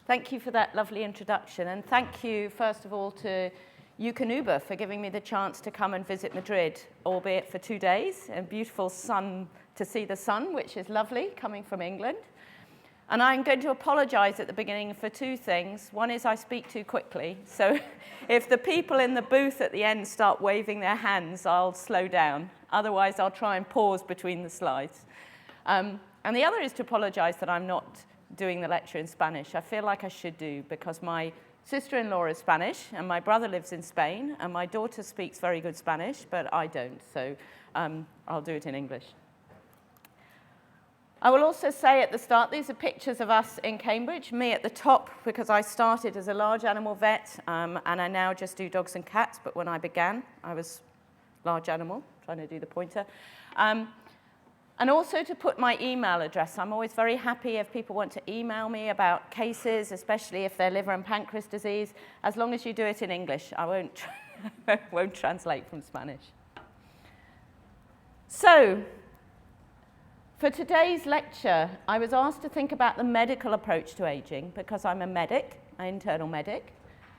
Thank you for that lovely introduction, and thank you, first of all, to Eukanuba for giving me the chance to come and visit Madrid, albeit for 2 days, and beautiful sun, to see the sun, which is lovely, coming from England. And I'm going to apologize at the beginning for 2 things. One is I speak too quickly, so if the people in the booth at the end start waving their hands, I'll slow down. Otherwise, I'll try and pause between the slides. And the other is to apologize that I'm not doing the lecture in Spanish. I feel like I should do, because my sister-in-law is Spanish, and my brother lives in Spain, and my daughter speaks very good Spanish, but I don't, so I'll do it in English. I will also say at the start, these are pictures of us in Cambridge, me at the top, because I started as a large animal vet, and I now just do dogs and cats, but when I began, I was large animal, trying to do the pointer. And also to put my email address. I'm always very happy if people want to email me about cases, especially if they're liver and pancreas disease, as long as you do it in English. I won't translate from Spanish. So, for today's lecture, I was asked to think about the medical approach to aging, because I'm a medic, an internal medic.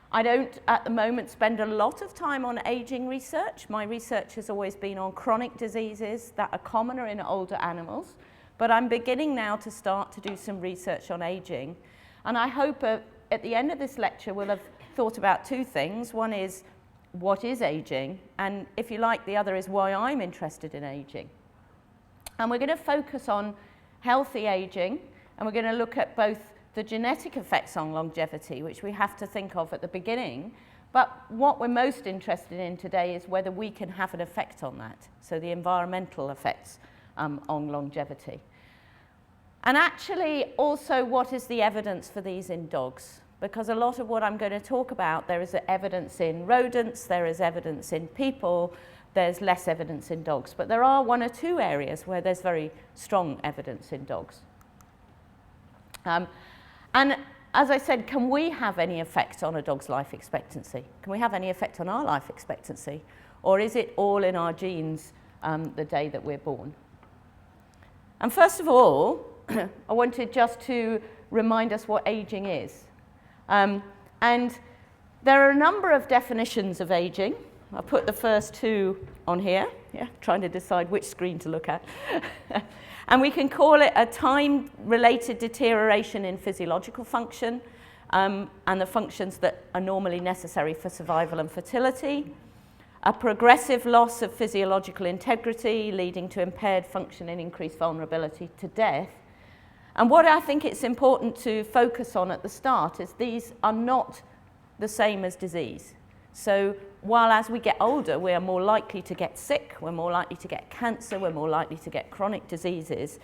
I don't, at the moment, spend a lot of time on aging research. My research has always been on chronic diseases that are commoner in older animals, but I'm beginning now to start to do some research on aging. And I hope at the end of this lecture we'll have thought about 2 things. One is, what is aging? And if you like, the other is why I'm interested in aging. And we're going to focus on healthy aging, and we're going to look at both the genetic effects on longevity, which we have to think of at the beginning, but what we're most interested in today is whether we can have an effect on that, so the environmental effects on longevity. And actually, also, what is the evidence for these in dogs? Because a lot of what I'm going to talk about, there is evidence in rodents, there is evidence in people, there's less evidence in dogs, but there are 1 or 2 areas where there's very strong evidence in dogs. And as I said, can we have any effect on a dog's life expectancy? Can we have any effect on our life expectancy? Or is it all in our genes the day that we're born? And first of all, I wanted just to remind us what aging is. And there are a number of definitions of aging. I'll put the first 2 on here, trying to decide which screen to look at. And we can call it a time-related deterioration in physiological function and the functions that are normally necessary for survival and fertility, a progressive loss of physiological integrity leading to impaired function and increased vulnerability to death. And what I think it's important to focus on at the start is these are not the same as disease. So while as we get older, we are more likely to get sick, we're more likely to get cancer, we're more likely to get chronic diseases.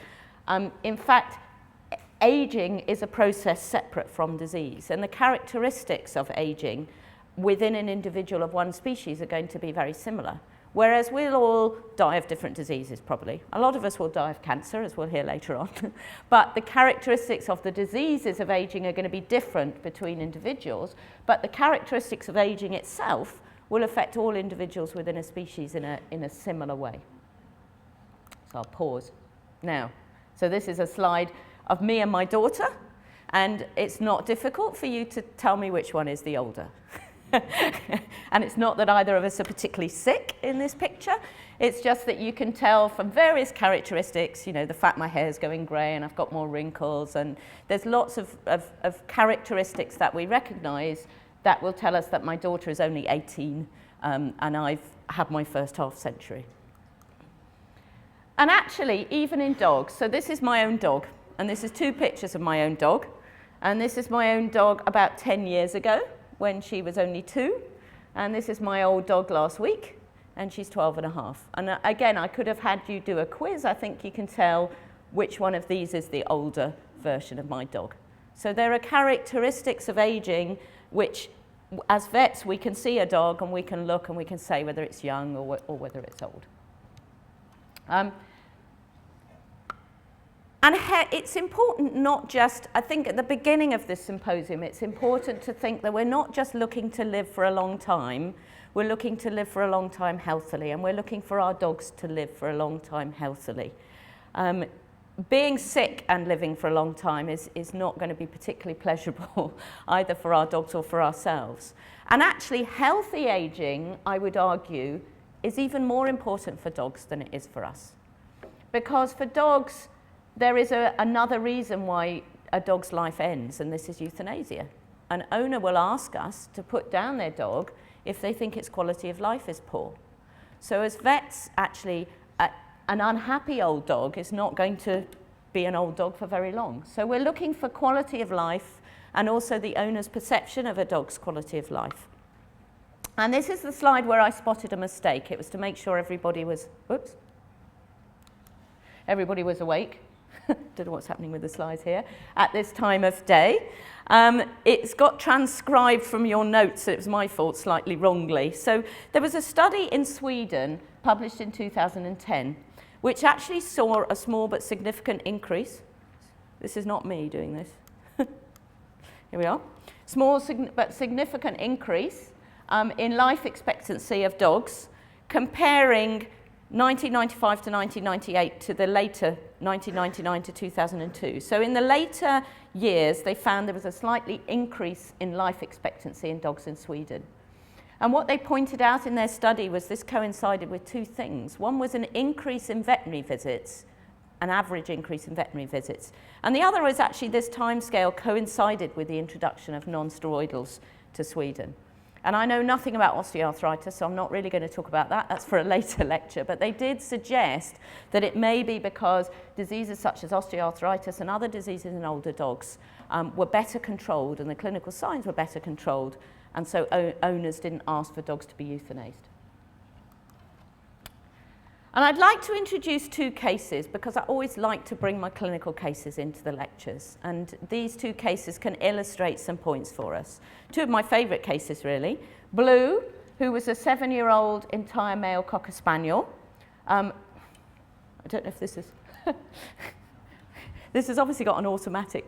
In fact, aging is a process separate from disease, and the characteristics of aging within an individual of one species are going to be very similar. Whereas we'll all die of different diseases, probably. A lot of us will die of cancer, as we'll hear later on. But the characteristics of the diseases of aging are going to be different between individuals, but the characteristics of aging itself will affect all individuals within a species in a similar way. So I'll pause now. So this is a slide of me and my daughter, and it's not difficult for you to tell me which one is the older. And it's not that either of us are particularly sick in this picture. It's just that you can tell from various characteristics, the fact my hair's going grey and I've got more wrinkles, and there's lots of characteristics that we recognise that will tell us that my daughter is only 18 and I've had my first half century. And actually, even in dogs, so this is my own dog, and this is 2 pictures of my own dog, and this is my own dog about 10 years ago, when she was only 2, and this is my old dog last week, and she's 12 and a half. And again, I could have had you do a quiz. I think you can tell which one of these is the older version of my dog. So there are characteristics of aging which, as vets, we can see a dog and we can look and we can say whether it's young or whether it's old. And it's important not just, I think at the beginning of this symposium, it's important to think that we're not just looking to live for a long time, we're looking to live for a long time healthily, and we're looking for our dogs to live for a long time healthily. being sick and living for a long time is not going to be particularly pleasurable either for our dogs or for ourselves. And actually healthy aging, I would argue, is even more important for dogs than it is for us. Because for dogs, there is another reason why a dog's life ends, and this is euthanasia. An owner will ask us to put down their dog if they think its quality of life is poor. So as vets, actually, an unhappy old dog is not going to be an old dog for very long. So we're looking for quality of life and also the owner's perception of a dog's quality of life. And this is the slide where I spotted a mistake. It was to make sure everybody was, everybody was awake. Don't know what's happening with the slides here at this time of day. It's got transcribed from your notes, so it was my fault, slightly wrongly. So there was a study in Sweden published in 2010 which actually saw a small but significant increase. This is not me doing this. Here we are. Small but significant increase in life expectancy of dogs, comparing 1995 to 1998 to the later 1999 to 2002. So in the later years, they found there was a slightly increase in life expectancy in dogs in Sweden. And what they pointed out in their study was this coincided with two things. One was an increase in veterinary visits, an average increase in veterinary visits. And the other was actually this timescale coincided with the introduction of non-steroidals to Sweden. And I know nothing about osteoarthritis, so I'm not really going to talk about that. That's for a later lecture. But they did suggest that it may be because diseases such as osteoarthritis and other diseases in older dogs were better controlled, and the clinical signs were better controlled, and so owners didn't ask for dogs to be euthanized. And I'd like to introduce two cases because I always like to bring my clinical cases into the lectures. And these two cases can illustrate some points for us. Two of my favourite cases, really. Blue, who was a 7-year-old entire male Cocker Spaniel. I don't know if this is... This has obviously got an automatic.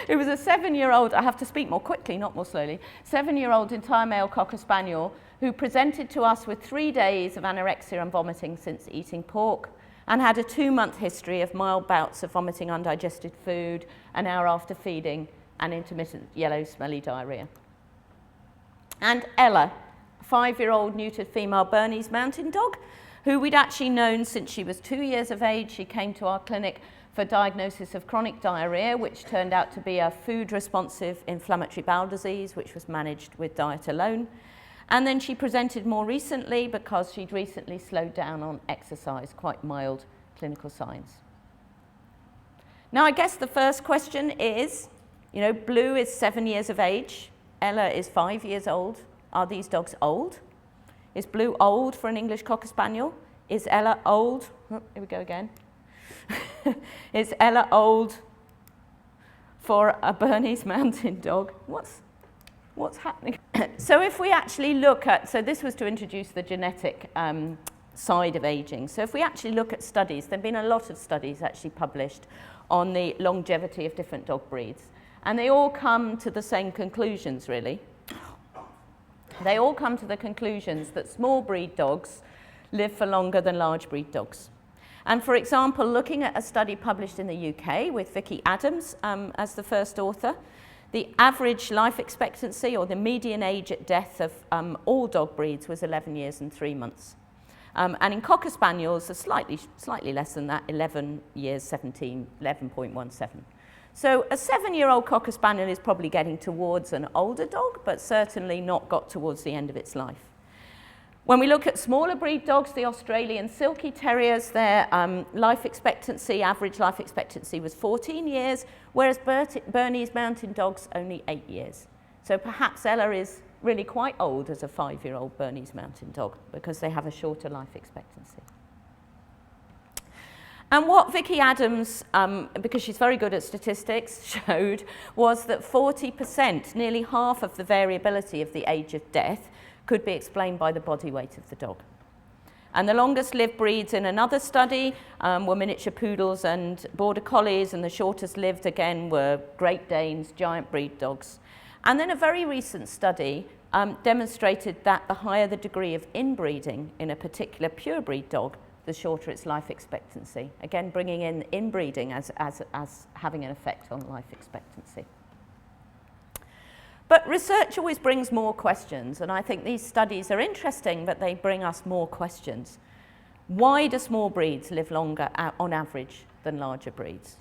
It was a 7-year-old, I have to speak more quickly, not more slowly, 7-year-old entire male Cocker Spaniel who presented to us with 3 days of anorexia and vomiting since eating pork, and had a 2-month history of mild bouts of vomiting undigested food an hour after feeding and intermittent yellow smelly diarrhea. And Ella, a 5-year-old neutered female Bernese mountain dog, who we'd actually known since she was 2 years of age. She came to our clinic for diagnosis of chronic diarrhea, which turned out to be a food-responsive inflammatory bowel disease, which was managed with diet alone. And then she presented more recently because she'd recently slowed down on exercise, quite mild clinical signs. Now, I guess the first question is, you know, Blue is 7 years of age, Ella is 5 years old. Are these dogs old? Is Blue old for an English Cocker Spaniel? Is Ella old? Oh, here we go again. Is Ella old for a Bernese mountain dog? What's happening? So if we actually look at, so this was to introduce the genetic side of aging. So if we actually look at studies, there have been a lot of studies actually published on the longevity of different dog breeds. And they all come to the same conclusions, really. They all come to the conclusions that small breed dogs live for longer than large breed dogs. And for example, looking at a study published in the UK with Vicky Adams as the first author, the average life expectancy, or the median age at death of all dog breeds, was 11 years and 3 months. And in Cocker Spaniels, slightly less than that, 11 years, 11.17. So a 7-year-old Cocker Spaniel is probably getting towards an older dog, but certainly not got towards the end of its life. When we look at smaller breed dogs, the Australian Silky Terriers, their life expectancy, average life expectancy was 14 years, whereas Bernese Mountain Dogs only 8 years. So perhaps Ella is really quite old as a 5-year-old Bernese Mountain Dog because they have a shorter life expectancy. And what Vicky Adams, because she's very good at statistics, showed was that 40%, nearly half of the variability of the age of death, could be explained by the body weight of the dog. And the longest lived breeds in another study were miniature poodles and border collies, and the shortest lived again were Great Danes, giant breed dogs. And then a very recent study demonstrated that the higher the degree of inbreeding in a particular pure breed dog, the shorter its life expectancy. Again, bringing in inbreeding as having an effect on life expectancy. But research always brings more questions, and I think these studies are interesting, but they bring us more questions. Why do small breeds live longer on average than larger breeds?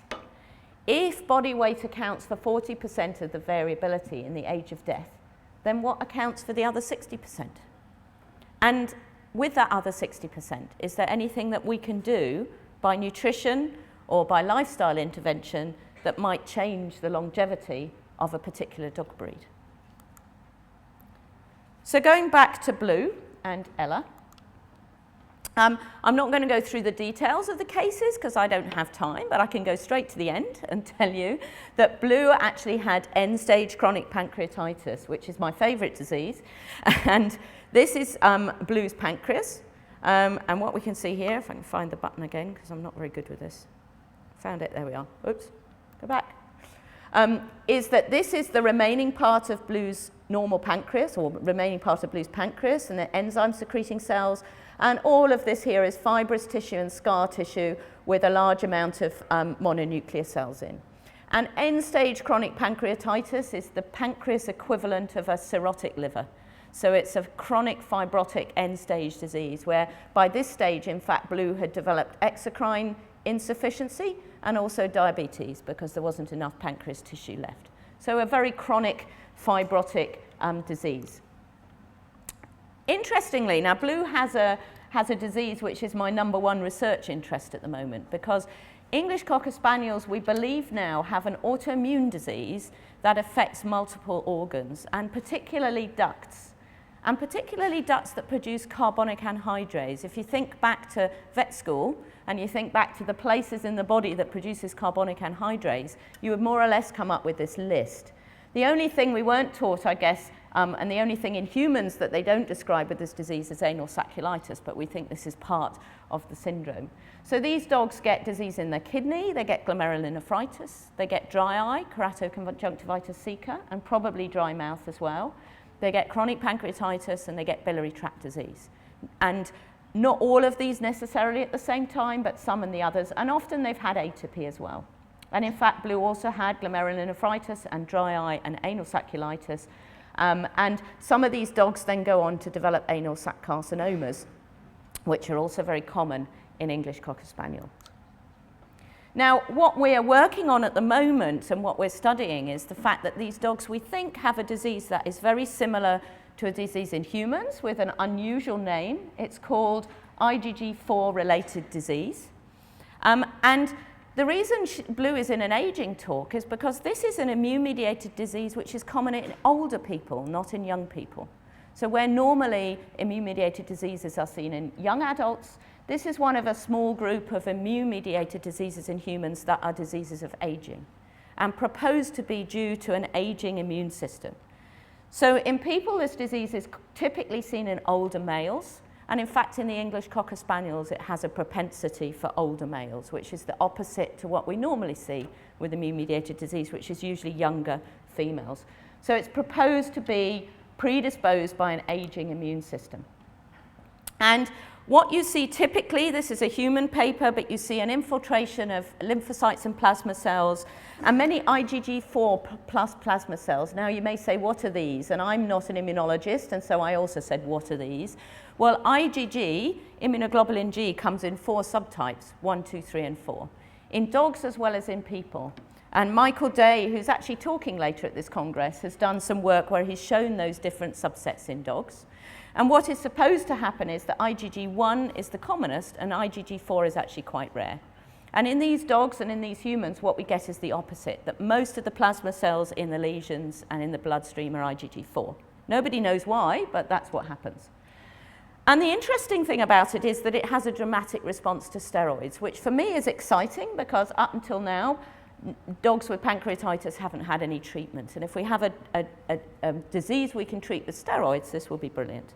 If body weight accounts for 40% of the variability in the age of death, then what accounts for the other 60%? And with that other 60%, is there anything that we can do by nutrition or by lifestyle intervention that might change the longevity of a particular dog breed? So going back to Blue and Ella, I'm not going to go through the details of the cases because I don't have time, but I can go straight to the end and tell you that Blue actually had end-stage chronic pancreatitis, which is my favourite disease. And this is Blue's pancreas. And what we can see here, if I can find the button again, because I'm not very good with this. Found it, there we are. Oops, go back. Is that this is the remaining part of Blue's normal pancreas, or remaining part of Blue's pancreas, and the enzyme-secreting cells. And all of this here is fibrous tissue and scar tissue with a large amount of mononuclear cells in. And end-stage chronic pancreatitis is the pancreas equivalent of a cirrhotic liver. So it's a chronic fibrotic end-stage disease where by this stage, in fact, Blue had developed exocrine insufficiency and also diabetes because there wasn't enough pancreas tissue left. So a very chronic fibrotic disease. Interestingly, now Blue has a disease which is my #1 research interest at the moment, because English Cocker Spaniels, we believe now, have an autoimmune disease that affects multiple organs, and particularly ducts that produce carbonic anhydrase. If you think back to vet school and you think back to the places in the body that produces carbonic anhydrase, you would more or less come up with this list. The only thing we weren't taught, I guess, and the only thing in humans that they don't describe with this disease is anal sacculitis, but we think this is part of the syndrome. So these dogs get disease in their kidney, they get glomerulonephritis, they get dry eye, keratoconjunctivitis sicca, and probably dry mouth as well. They get chronic pancreatitis and they get biliary tract disease. And not all of these necessarily at the same time, but some and the others, and often they've had atopy as well. And in fact, Blue also had glomerulonephritis and dry eye and anal sacculitis. And some of these dogs then go on to develop anal sac carcinomas, which are also very common in English Cocker Spaniel. Now, what we are working on at the moment and what we're studying is the fact that these dogs, we think, have a disease that is very similar to a disease in humans with an unusual name. It's called IgG4-related disease. And the reason Blue is in an aging talk is because this is an immune-mediated disease which is common in older people, not in young people. So where normally immune-mediated diseases are seen in young adults, this is one of a small group of immune-mediated diseases in humans that are diseases of aging and proposed to be due to an aging immune system. So in people, this disease is typically seen in older males. And in fact, in the English Cocker Spaniels, it has a propensity for older males, which is the opposite to what we normally see with immune-mediated disease, which is usually younger females. So it's proposed to be predisposed by an aging immune system. And what you see typically, this is a human paper, but you see an infiltration of lymphocytes and plasma cells and many IgG4 plus plasma cells. Now you may say, what are these? And I'm not an immunologist, and so I also said, what are these? Well, IgG, immunoglobulin G, comes in 4 subtypes, 1, 2, 3, and 4, in dogs as well as in people. And Michael Day, who's actually talking later at this Congress, has done some work where he's shown those different subsets in dogs. And what is supposed to happen is that IgG1 is the commonest and IgG4 is actually quite rare. And in these dogs and in these humans, what we get is the opposite, that most of the plasma cells in the lesions and in the bloodstream are IgG4. Nobody knows why, but that's what happens. And the interesting thing about it is that it has a dramatic response to steroids, which for me is exciting because up until now, dogs with pancreatitis haven't had any treatment. And if we have a disease we can treat with steroids, this will be brilliant.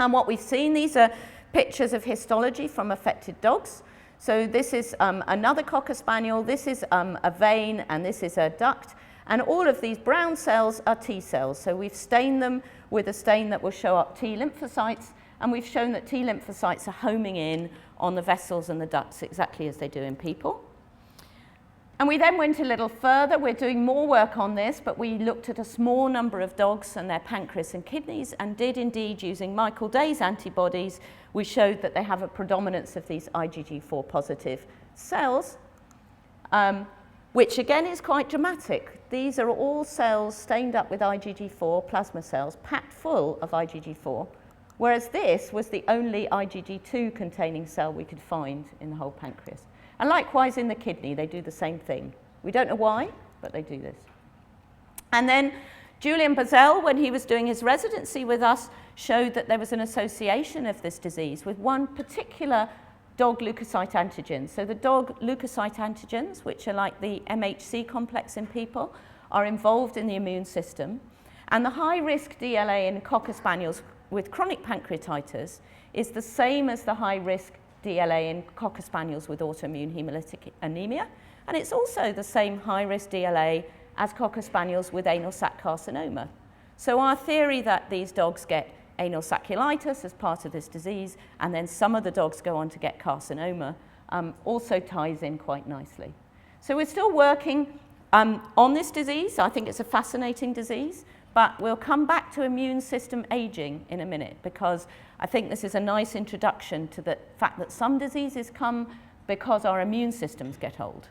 And what we've seen, these are pictures of histology from affected dogs. So this is another Cocker Spaniel, this is a vein, and this is a duct. And all of these brown cells are T cells. So we've stained them with a stain that will show up T lymphocytes. and we've shown that T lymphocytes are homing in on the vessels and the ducts exactly as they do in people. And we then went a little further. We're doing more work on this, but we looked at a small number of dogs and their pancreas and kidneys, and did indeed, using Michael Day's antibodies, we showed that they have a predominance of these IgG4 positive cells, which again is quite dramatic. These are all cells stained up with IgG4 plasma cells, packed full of IgG4, whereas this was the only IgG2 containing cell we could find in the whole pancreas. And likewise in the kidney, they do the same thing. We don't know why, but they do this. And then Julian Bazell, when he was doing his residency with us, showed that there was an association of this disease with one particular dog leukocyte antigen. So the dog leukocyte antigens, which are like the MHC complex in people, are involved in the immune system. And the high-risk DLA in Cocker Spaniels with chronic pancreatitis is the same as the high-risk DLA in Cocker Spaniels with autoimmune hemolytic anemia, and it's also the same high-risk DLA as Cocker Spaniels with anal sac carcinoma. So our theory that these dogs get anal sacculitis as part of this disease, and then some of the dogs go on to get carcinoma, also ties in quite nicely. So we're still working on this disease. I think it's a fascinating disease, but we'll come back to immune system aging in a minute, because I think this is a nice introduction to the fact that some diseases come because our immune systems get old.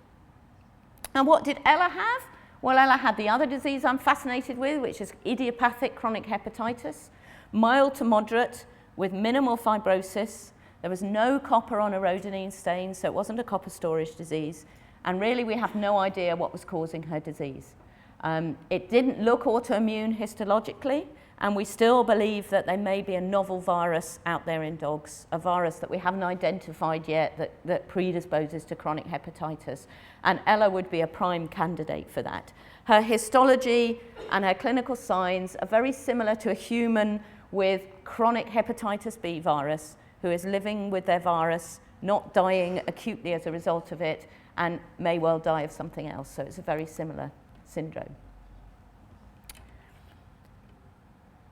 And what did Ella have? Well, Ella had the other disease I'm fascinated with, which is idiopathic chronic hepatitis, mild to moderate with minimal fibrosis. There was no copper on a rhodonine stain, so it wasn't a copper storage disease. And really, we have no idea what was causing her disease. It didn't look autoimmune histologically, and we still believe that there may be a novel virus out there in dogs, a virus that we haven't identified yet that predisposes to chronic hepatitis. And Ella would be a prime candidate for that. Her histology and her clinical signs are very similar to a human with chronic hepatitis B virus who is living with their virus, not dying acutely as a result of it, and may well die of something else. So it's a very similar syndrome.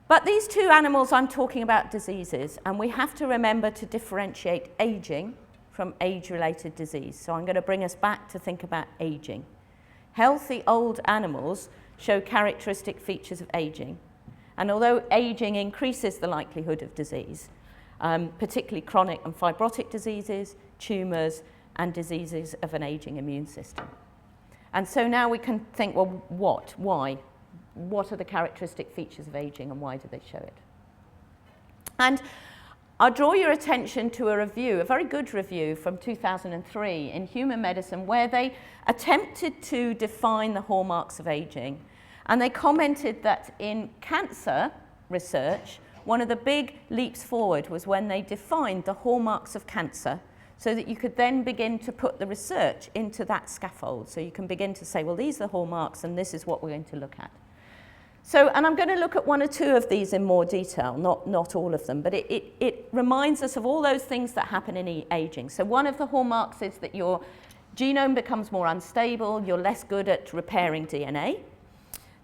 But these two animals, I'm talking about diseases, and we have to remember to differentiate aging from age-related disease. So I'm going to bring us back to think about aging. Healthy old animals show characteristic features of aging, and although aging increases the likelihood of disease, particularly chronic and fibrotic diseases, tumours, and diseases of an aging immune system. And so now we can think, well, why? What are the characteristic features of aging and why do they show it? And I'll draw your attention to a review, a very good review from 2003 in Human Medicine, where they attempted to define the hallmarks of aging. And they commented that in cancer research, one of the big leaps forward was when they defined the hallmarks of cancer, so that you could then begin to put the research into that scaffold. So you can begin to say, well, these are the hallmarks and this is what we're going to look at. So, and I'm going to look at one or two of these in more detail, not all of them, but it reminds us of all those things that happen in aging. So one of the hallmarks is that your genome becomes more unstable, you're less good at repairing DNA.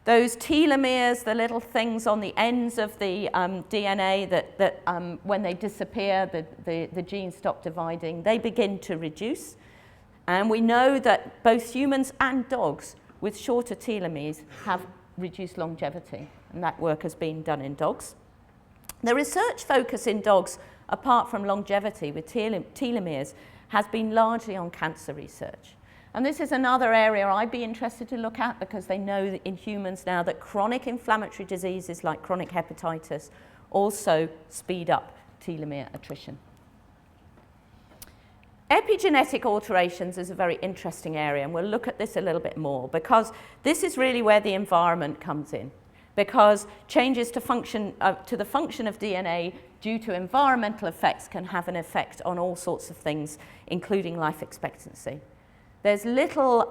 Those telomeres, the little things on the ends of the DNA that when they disappear, the genes stop dividing, they begin to reduce. And we know that both humans and dogs with shorter telomeres have reduced longevity, and that work has been done in dogs. The research focus in dogs, apart from longevity with telomeres, has been largely on cancer research. And this is another area I'd be interested to look at, because they know that in humans now that chronic inflammatory diseases like chronic hepatitis also speed up telomere attrition. Epigenetic alterations is a very interesting area, and we'll look at this a little bit more, because this is really where the environment comes in, because changes to the function of DNA due to environmental effects can have an effect on all sorts of things, including life expectancy. There's little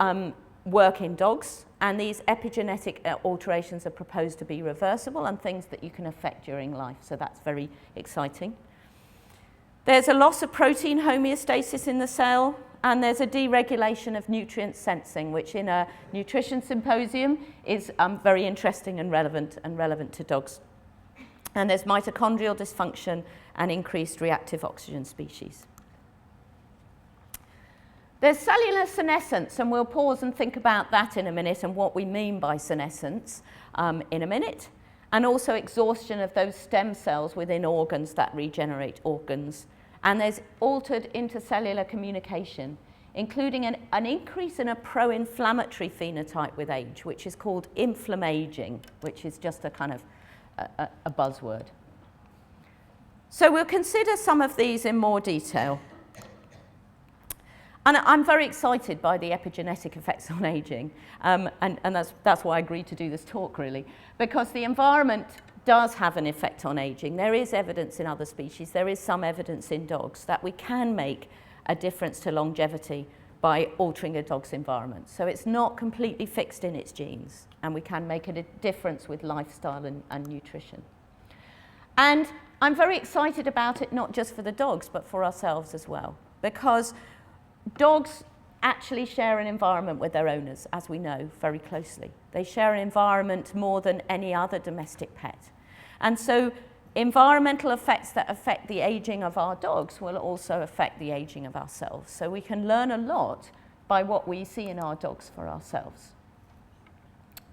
work in dogs, and these epigenetic alterations are proposed to be reversible and things that you can affect during life, so that's very exciting. There's a loss of protein homeostasis in the cell, and there's a deregulation of nutrient sensing, which in a nutrition symposium is very interesting and relevant to dogs. And there's mitochondrial dysfunction and increased reactive oxygen species. There's cellular senescence, and we'll pause and think about that in a minute and what we mean by senescence in a minute. And also exhaustion of those stem cells within organs that regenerate organs. And there's altered intercellular communication, including an increase in a pro-inflammatory phenotype with age, which is called inflammaging, which is just a kind of a buzzword. So we'll consider some of these in more detail. And I'm very excited by the epigenetic effects on aging, and that's why I agreed to do this talk, really, because the environment does have an effect on aging. There is evidence in other species, there is some evidence in dogs that we can make a difference to longevity by altering a dog's environment. So it's not completely fixed in its genes, and we can make a difference with lifestyle and nutrition. And I'm very excited about it, not just for the dogs, but for ourselves as well, because dogs actually share an environment with their owners, as we know, very closely. They share an environment more than any other domestic pet. And so environmental effects that affect the aging of our dogs will also affect the aging of ourselves. So we can learn a lot by what we see in our dogs for ourselves.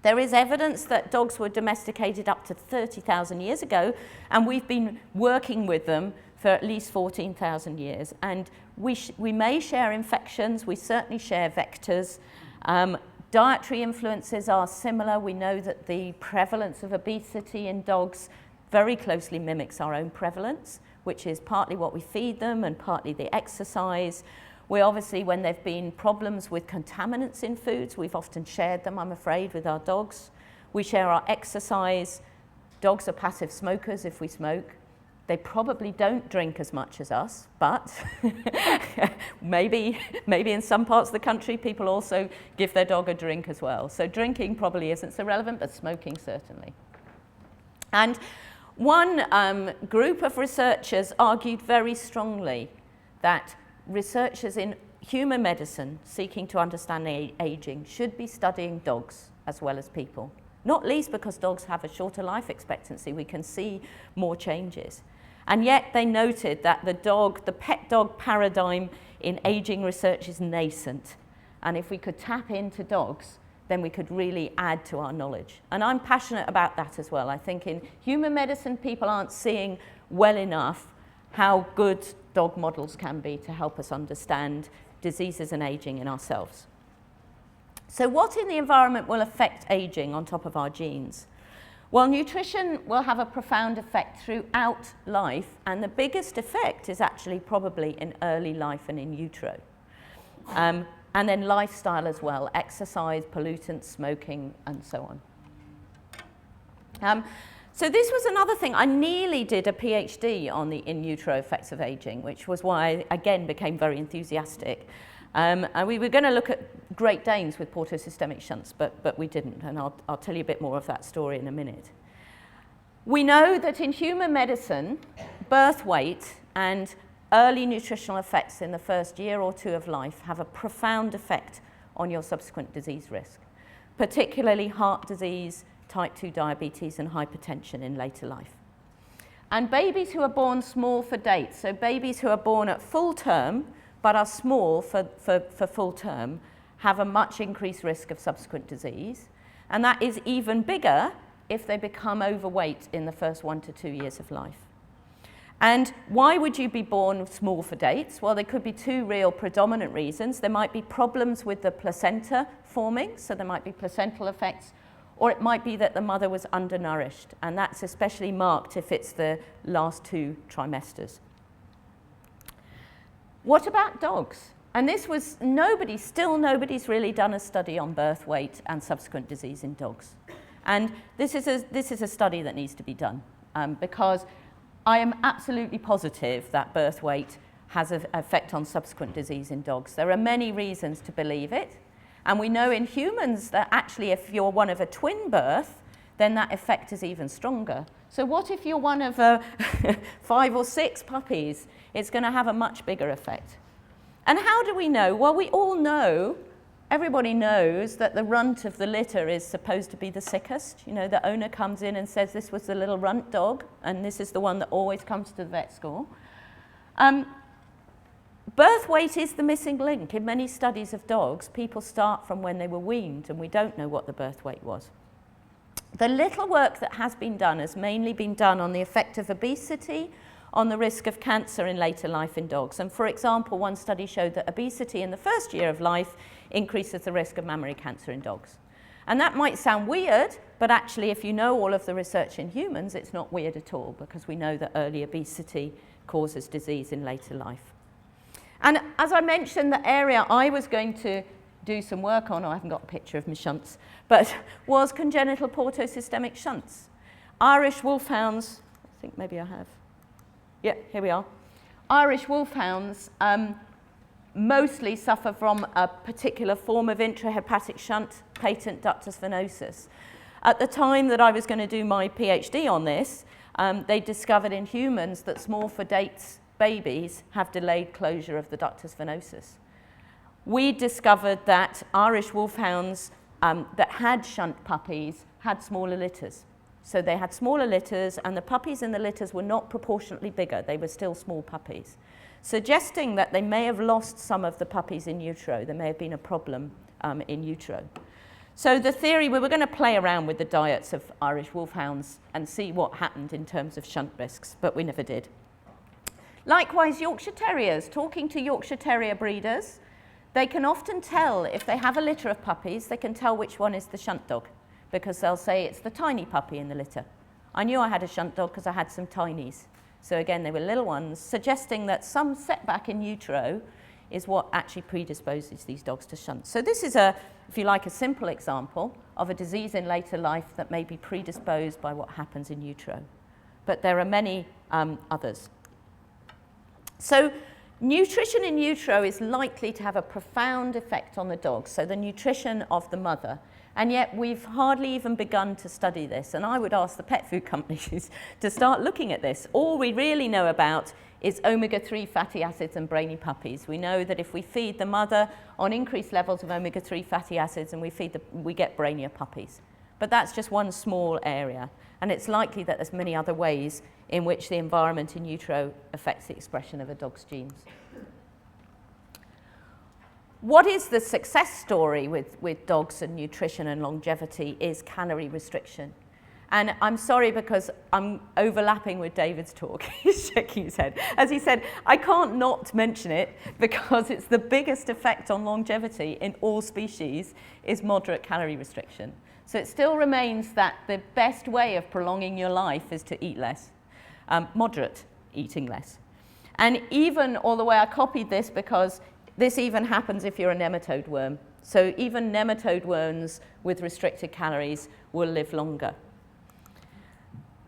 There is evidence that dogs were domesticated up to 30,000 years ago, and we've been working with them for at least 14,000 years. And we may share infections, we certainly share vectors. Dietary influences are similar. We know that the prevalence of obesity in dogs very closely mimics our own prevalence, which is partly what we feed them and partly the exercise. We obviously, when there have been problems with contaminants in foods, we've often shared them, I'm afraid, with our dogs. We share our exercise. Dogs are passive smokers if we smoke. They probably don't drink as much as us, but maybe in some parts of the country people also give their dog a drink as well. So drinking probably isn't so relevant, but smoking certainly. And one group of researchers argued very strongly that researchers in human medicine seeking to understand aging should be studying dogs as well as people. Not least because dogs have a shorter life expectancy, we can see more changes. And yet they noted that the pet dog paradigm in aging research is nascent. And if we could tap into dogs, then we could really add to our knowledge. And I'm passionate about that as well. I think in human medicine, people aren't seeing well enough how good dog models can be to help us understand diseases and aging in ourselves. So what in the environment will affect aging on top of our genes? Well, nutrition will have a profound effect throughout life, and the biggest effect is actually probably in early life and in utero. And then lifestyle as well, exercise, pollutants, smoking, and so on. So this was another thing. I nearly did a PhD on the in utero effects of aging, which was why I, again, became very enthusiastic. And we were going to look at Great Danes with portosystemic shunts, but we didn't, and I'll tell you a bit more of that story in a minute. We know that in human medicine, birth weight and early nutritional effects in the first year or two of life have a profound effect on your subsequent disease risk, particularly heart disease, type 2 diabetes, and hypertension in later life. And babies who are born small for dates, so babies who are born at full term but are small for full term, have a much increased risk of subsequent disease. And that is even bigger if they become overweight in the first 1 to 2 years of life. And why would you be born small for dates? Well, there could be two real predominant reasons. There might be problems with the placenta forming, so there might be placental effects, or it might be that the mother was undernourished, and that's especially marked if it's the last 2 trimesters. What about dogs? And this was nobody's really done a study on birth weight and subsequent disease in dogs. And this is a study that needs to be done because I am absolutely positive that birth weight has an effect on subsequent disease in dogs. There are many reasons to believe it. And we know in humans that actually if you're one of a twin birth, then that effect is even stronger. So what if you're one of 5 or 6 puppies? It's going to have a much bigger effect. And how do we know? Well, we all know everybody knows that the runt of the litter is supposed to be the sickest. You know, the owner comes in and says, this was the little runt dog, and this is the one that always comes to the vet school. Birth weight is the missing link. In many studies of dogs, people start from when they were weaned, and we don't know what the birth weight was. The little work that has been done has mainly been done on the effect of obesity on the risk of cancer in later life in dogs. And for example, one study showed that obesity in the first year of life increases the risk of mammary cancer in dogs. And that might sound weird, but actually if you know all of the research in humans, it's not weird at all, because we know that early obesity causes disease in later life. And as I mentioned, the area I was going to do some work on, I haven't got a picture of my shunts, but was congenital portosystemic shunts. Irish wolfhounds, I think maybe I have. Yeah, here we are. Irish wolfhounds mostly suffer from a particular form of intrahepatic shunt, patent ductus venosus. At the time that I was going to do my PhD on this, they discovered in humans that small foedates babies have delayed closure of the ductus venosus. We discovered that Irish wolfhounds that had shunt puppies had smaller litters. So they had smaller litters, and the puppies in the litters were not proportionately bigger. They were still small puppies, suggesting that they may have lost some of the puppies in utero. There may have been a problem in utero. So the theory, we were going to play around with the diets of Irish wolfhounds and see what happened in terms of shunt risks, but we never did. Likewise, Yorkshire Terriers. Talking to Yorkshire Terrier breeders, they can often tell, if they have a litter of puppies, they can tell which one is the shunt dog, because they'll say it's the tiny puppy in the litter. I knew I had a shunt dog because I had some tinies. So again, they were little ones, suggesting that some setback in utero is what actually predisposes these dogs to shunt. So this is if you like, a simple example of a disease in later life that may be predisposed by what happens in utero. But there are many others. So nutrition in utero is likely to have a profound effect on the dog, so the nutrition of the mother. And yet we've hardly even begun to study this. And I would ask the pet food companies to start looking at this. All we really know about is omega-3 fatty acids and brainy puppies. We know that if we feed the mother on increased levels of omega-3 fatty acids and we get brainier puppies. But that's just one small area. And it's likely that there's many other ways in which the environment in utero affects the expression of a dog's genes. What is the success story with dogs and nutrition and longevity is calorie restriction. And I'm sorry because I'm overlapping with David's talk. He's shaking his head. As he said, I can't not mention it because it's the biggest effect on longevity in all species is moderate calorie restriction. So it still remains that the best way of prolonging your life is to eat less, moderate eating less. And even all the way I copied this because this even happens if you're a nematode worm. So even nematode worms with restricted calories will live longer.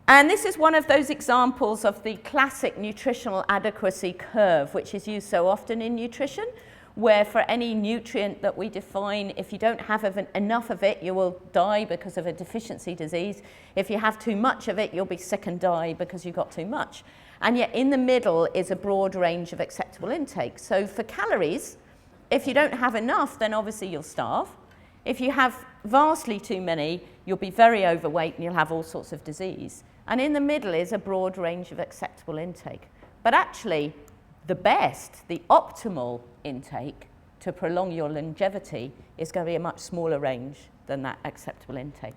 And this is one of those examples of the classic nutritional adequacy curve, which is used so often in nutrition, where for any nutrient that we define, if you don't have enough of it, you will die because of a deficiency disease. If you have too much of it, you'll be sick and die because you got too much. And yet in the middle is a broad range of acceptable intake. So for calories, if you don't have enough, then obviously you'll starve. If you have vastly too many, you'll be very overweight and you'll have all sorts of disease. And in the middle is a broad range of acceptable intake. But actually, the best, the optimal intake to prolong your longevity is going to be a much smaller range than that acceptable intake.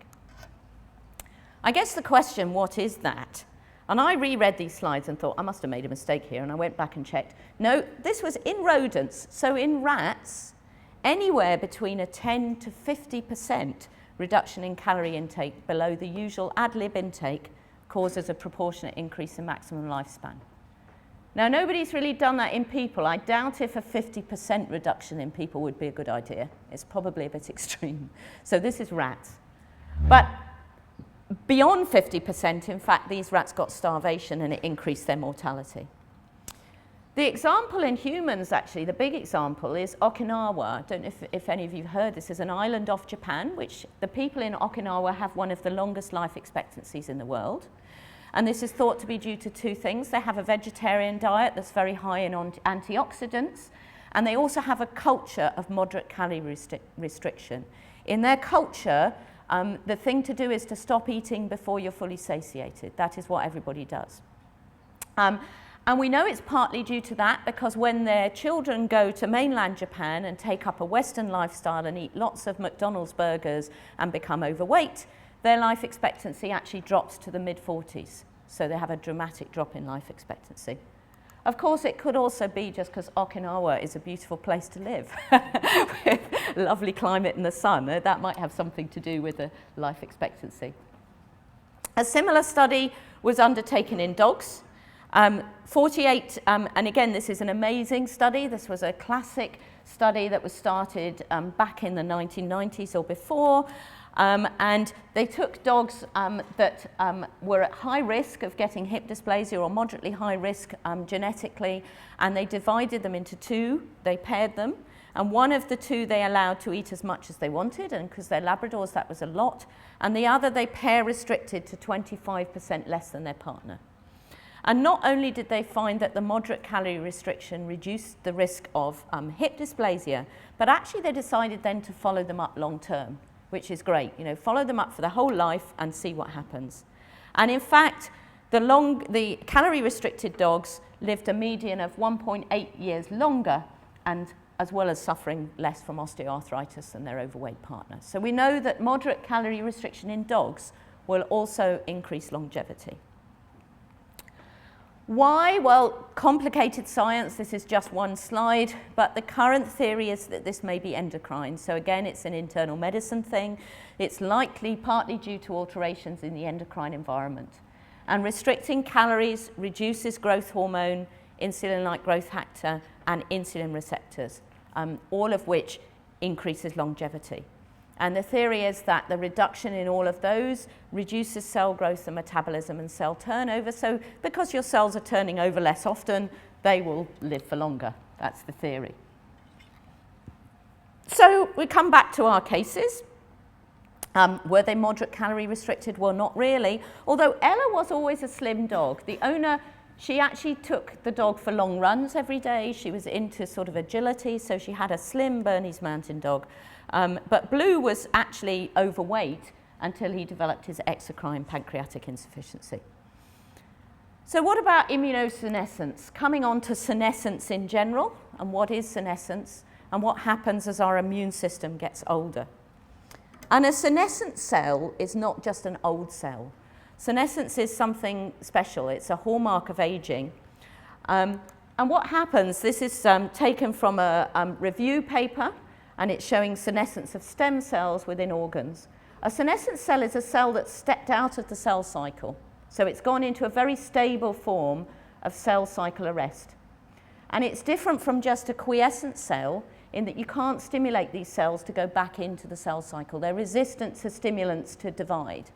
I guess the question, what is that? And I reread these slides and thought, I must have made a mistake here, and I went back and checked. No, this was in rodents. So in rats, anywhere between a 10 to 50% reduction in calorie intake below the usual ad lib intake causes a proportionate increase in maximum lifespan. Now, nobody's really done that in people. I doubt if a 50% reduction in people would be a good idea. It's probably a bit extreme. So this is rats. But beyond 50%, in fact, these rats got starvation and it increased their mortality. The example in humans, actually, the big example is Okinawa. I don't know if any of you have heard this. Is an island off Japan, which the people in Okinawa have one of the longest life expectancies in the world. And this is thought to be due to two things. They have a vegetarian diet that's very high in antioxidants, And they also have a culture of moderate calorie restriction. In their culture, the thing to do is to stop eating before you're fully satiated. That is what everybody does. And we know it's partly due to that because when their children go to mainland Japan and take up a Western lifestyle and eat lots of McDonald's burgers and become overweight, their life expectancy actually drops to the mid-40s. So they have a dramatic drop in life expectancy. Of course, it could also be just because Okinawa is a beautiful place to live with lovely climate and the sun. That might have something to do with the life expectancy. A similar study was undertaken in dogs. 48, and again, this is an amazing study. This was a classic study that was started back in the 1990s or before. And they took dogs that were at high risk of getting hip dysplasia or moderately high risk genetically, and they divided them into two. They paired them, and one of the two they allowed to eat as much as they wanted, and because they're Labradors, that was a lot, and the other they pair restricted to 25% less than their partner. And not only did they find that the moderate calorie restriction reduced the risk of hip dysplasia, but actually they decided then to follow them up long term, which is great. You know, follow them up for the whole life and see what happens. And in fact, the calorie restricted dogs lived a median of 1.8 years longer, and as well as suffering less from osteoarthritis than their overweight partner. So we know that moderate calorie restriction in dogs will also increase longevity. Why? Well, complicated science. This is just one slide, but the current theory is that this may be endocrine. So again, it's an internal medicine thing. It's likely partly due to alterations in the endocrine environment. And restricting calories reduces growth hormone, insulin-like growth factor, and insulin receptors, all of which increases longevity. And the theory is that the reduction in all of those reduces cell growth and metabolism and cell turnover. So because your cells are turning over less often, they will live for longer. That's the theory. So we come back to our cases. Were they moderate calorie restricted? Well, not really. Although Ella was always a slim dog. The owner, she actually took the dog for long runs every day. She was into sort of agility, so she had a slim Bernese Mountain Dog. But Blue was actually overweight until he developed his exocrine pancreatic insufficiency. So what about immunosenescence? Coming on to senescence in general, and what is senescence, and what happens as our immune system gets older. And a senescent cell is not just an old cell. Senescence is something special. It's a hallmark of aging. And what happens, this is taken from a review paper, and it's showing senescence of stem cells within organs. A senescent cell is a cell that's stepped out of the cell cycle. So it's gone into a very stable form of cell cycle arrest. And it's different from just a quiescent cell in that you can't stimulate these cells to go back into the cell cycle. They're resistant to stimulants to divide.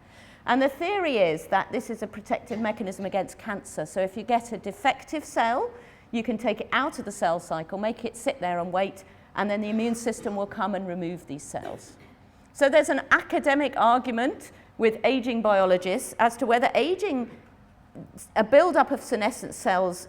And the theory is that this is a protective mechanism against cancer. So if you get a defective cell, you can take it out of the cell cycle, make it sit there and wait, and then the immune system will come and remove these cells. So there's an academic argument with aging biologists as to whether aging, a buildup of senescent cells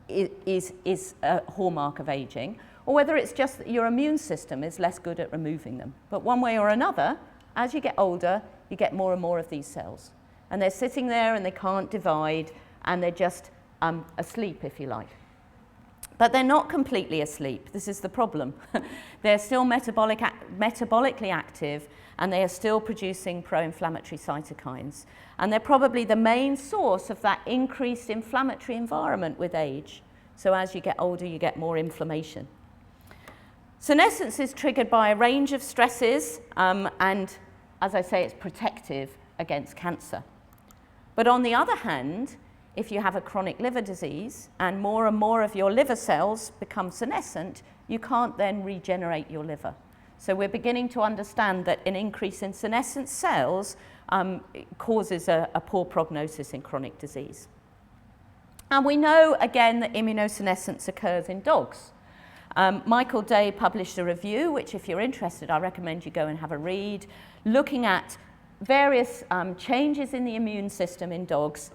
is a hallmark of aging, or whether it's just that your immune system is less good at removing them. But one way or another, as you get older, you get more and more of these cells. And they're sitting there and they can't divide, and they're just asleep, if you like. But they're not completely asleep. This is the problem. They're still metabolically active, and they are still producing pro-inflammatory cytokines. And they're probably the main source of that increased inflammatory environment with age. So as you get older, you get more inflammation. Senescence is triggered by a range of stresses, and as I say, it's protective against cancer. But on the other hand, if you have a chronic liver disease and more of your liver cells become senescent, you can't then regenerate your liver. So we're beginning to understand that an increase in senescent cells causes a poor prognosis in chronic disease. And we know, again, that immunosenescence occurs in dogs. Michael Day published a review, which if you're interested, I recommend you go and have a read, looking at various changes in the immune system in dogs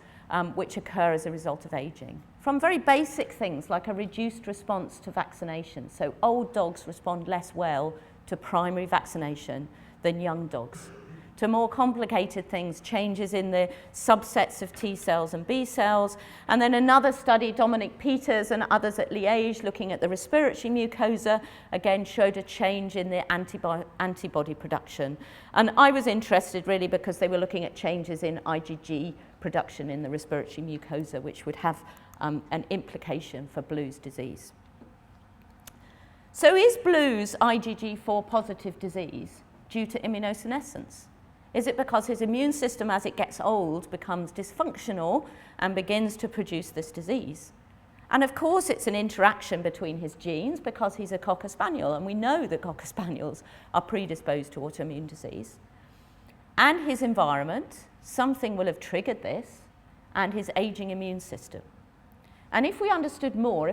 which occur as a result of aging. From very basic things like a reduced response to vaccination. So old dogs respond less well to primary vaccination than young dogs. To more complicated things, changes in the subsets of T cells and B cells. And then another study, Dominic Peters and others at Liège, looking at the respiratory mucosa, again showed a change in the antibody production. And I was interested really because they were looking at changes in IgG production in the respiratory mucosa, which would have an implication for Blues disease. So is Blues IgG4 positive disease due to immunosenescence? Is it because his immune system, as it gets old, becomes dysfunctional and begins to produce this disease? And of course, it's an interaction between his genes because he's a Cocker Spaniel, and we know that Cocker Spaniels are predisposed to autoimmune disease. And his environment, something will have triggered this, and his aging immune system. And if we understood more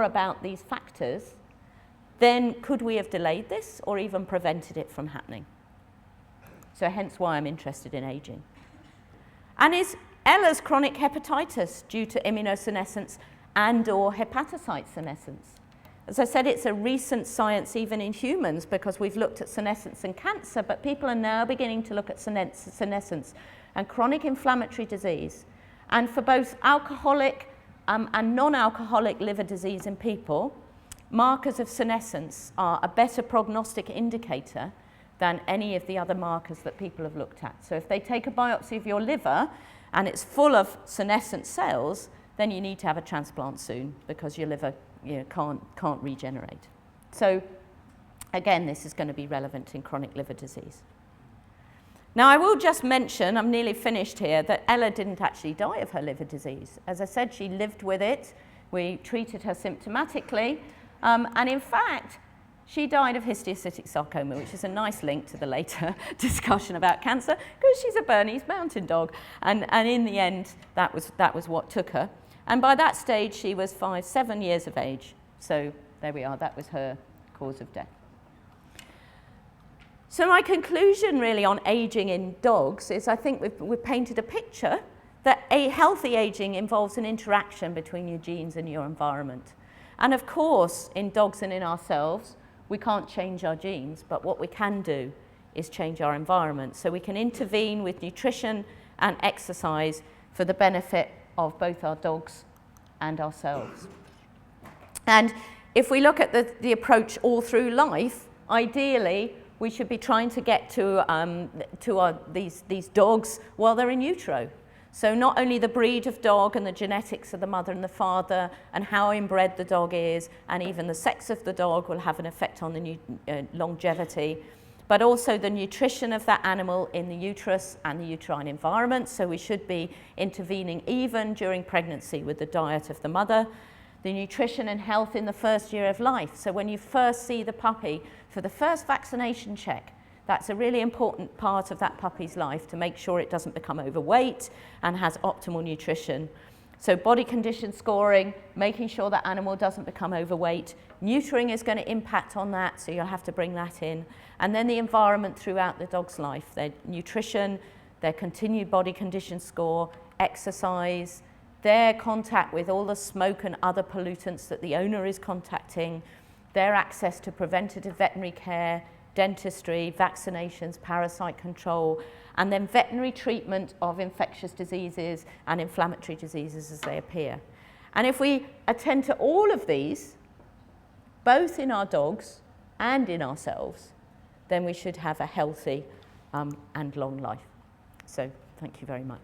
about these factors, then could we have delayed this or even prevented it from happening? So hence why I'm interested in aging. And is Ella's chronic hepatitis due to immunosenescence and or hepatocyte senescence? As I said, it's a recent science even in humans because we've looked at senescence and cancer, but people are now beginning to look at senescence and chronic inflammatory disease. And for both alcoholic and non-alcoholic liver disease in people, markers of senescence are a better prognostic indicator than any of the other markers that people have looked at. So if they take a biopsy of your liver and it's full of senescent cells, then you need to have a transplant soon because your liver can't regenerate. So again, this is going to be relevant in chronic liver disease. Now I will just mention, I'm nearly finished here, that Ella didn't actually die of her liver disease. As I said, she lived with it. We treated her symptomatically. And in fact, she died of histiocytic sarcoma, which is a nice link to the later discussion about cancer, because she's a Bernese mountain dog. And in the end, that was what took her. And by that stage, she was 7 years of age. So there we are, that was her cause of death. So my conclusion really on aging in dogs is I think we've painted a picture that a healthy aging involves an interaction between your genes and your environment. And of course, in dogs and in ourselves, we can't change our genes, but what we can do is change our environment. So we can intervene with nutrition and exercise for the benefit of both our dogs and ourselves. And if we look at the approach all through life, ideally, we should be trying to get to these dogs while they're in utero. So not only the breed of dog and the genetics of the mother and the father and how inbred the dog is, and even the sex of the dog will have an effect on the longevity, but also the nutrition of that animal in the uterus and the uterine environment. So we should be intervening even during pregnancy with the diet of the mother. The nutrition and health in the first year of life. So when you first see the puppy for the first vaccination check, that's a really important part of that puppy's life to make sure it doesn't become overweight and has optimal nutrition. So body condition scoring, making sure that animal doesn't become overweight. Neutering is going to impact on that, so you'll have to bring that in. And then the environment throughout the dog's life, their nutrition, their continued body condition score, exercise, their contact with all the smoke and other pollutants that the owner is contacting, their access to preventative veterinary care, dentistry, vaccinations, parasite control, and then veterinary treatment of infectious diseases and inflammatory diseases as they appear. And if we attend to all of these, both in our dogs and in ourselves, then we should have a healthy and long life. So thank you very much.